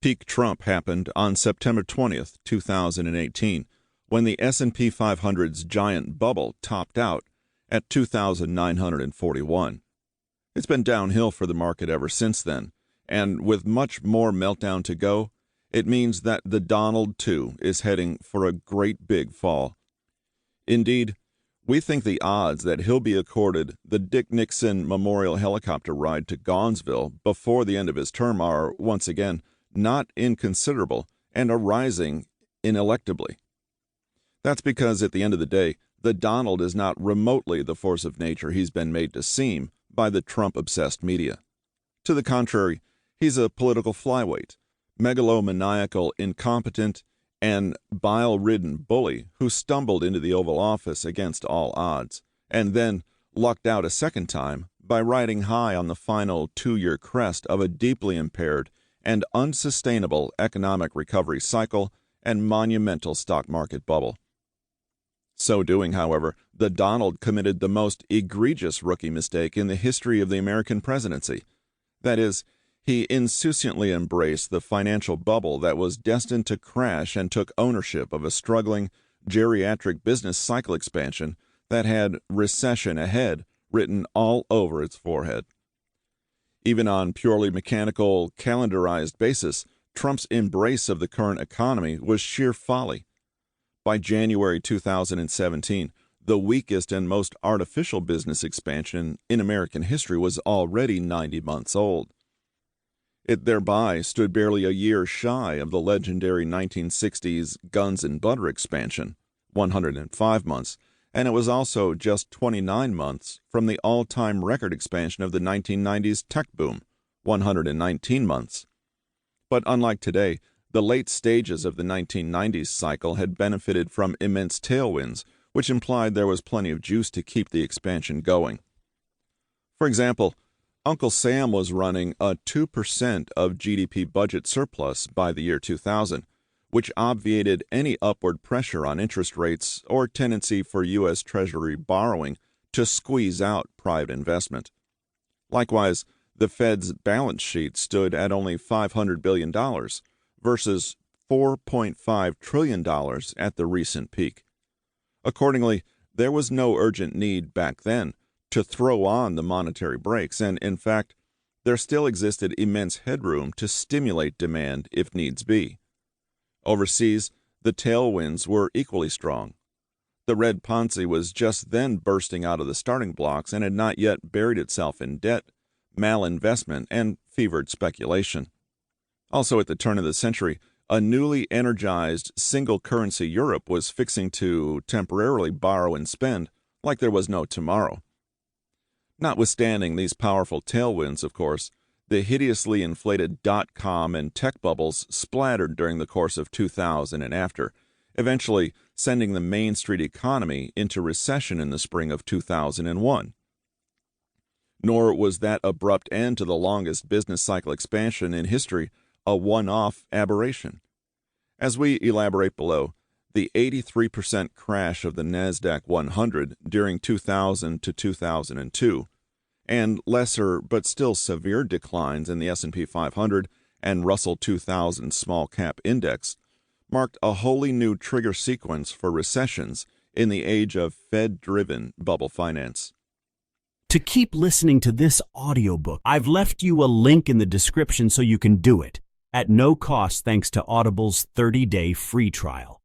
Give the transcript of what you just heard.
Peak Trump happened on September 20th, 2018, when the S&P 500's giant bubble topped out at 2,941. It's been downhill for the market ever since then, and with much more meltdown to go, it means that the Donald, too, is heading for a great big fall. Indeed, we think the odds that he'll be accorded the Dick Nixon Memorial Helicopter ride to Gainesville before the end of his term are, once again, not inconsiderable and are rising ineluctably. That's because, at the end of the day, the Donald is not remotely the force of nature he's been made to seem by the Trump-obsessed media. To the contrary, he's a political flyweight, megalomaniacal, incompetent, and bile-ridden bully who stumbled into the Oval Office against all odds, and then lucked out a second time by riding high on the final two-year crest of a deeply impaired and unsustainable economic recovery cycle and monumental stock market bubble. So doing, however, the Donald committed the most egregious rookie mistake in the history of the American presidency. That is, he insouciantly embraced the financial bubble that was destined to crash and took ownership of a struggling, geriatric business cycle expansion that had recession ahead written all over its forehead. Even on purely mechanical, calendarized basis, Trump's embrace of the current economy was sheer folly. By January 2017, the weakest and most artificial business expansion in American history was already 90 months old. It thereby stood barely a year shy of the legendary 1960s guns and butter expansion, 105 months, and it was also just 29 months from the all-time record expansion of the 1990s tech boom, 119 months. But unlike today, the late stages of the 1990s cycle had benefited from immense tailwinds, which implied there was plenty of juice to keep the expansion going. For example, Uncle Sam was running a 2% of GDP budget surplus by the year 2000, which obviated any upward pressure on interest rates or tendency for U.S. Treasury borrowing to squeeze out private investment. Likewise, the Fed's balance sheet stood at only $500 billion versus $4.5 trillion at the recent peak. Accordingly, there was no urgent need back then to throw on the monetary brakes, and in fact, there still existed immense headroom to stimulate demand if needs be. Overseas, the tailwinds were equally strong. The Red Ponzi was just then bursting out of the starting blocks and had not yet buried itself in debt, malinvestment, and fevered speculation. Also, at the turn of the century, a newly energized single-currency Europe was fixing to temporarily borrow and spend like there was no tomorrow. Notwithstanding these powerful tailwinds, of course, the hideously inflated dot-com and tech bubbles splattered during the course of 2000 and after, eventually sending the Main Street economy into recession in the spring of 2001. Nor was that abrupt end to the longest business cycle expansion in history a one-off aberration. As we elaborate below, the 83% crash of the NASDAQ 100 during 2000 to 2002, and lesser but still severe declines in the S&P 500 and Russell 2000 small cap index, marked a wholly new trigger sequence for recessions in the age of Fed-driven bubble finance. To keep listening to this audiobook, I've left you a link in the description so you can do it, at no cost thanks to Audible's 30-day free trial.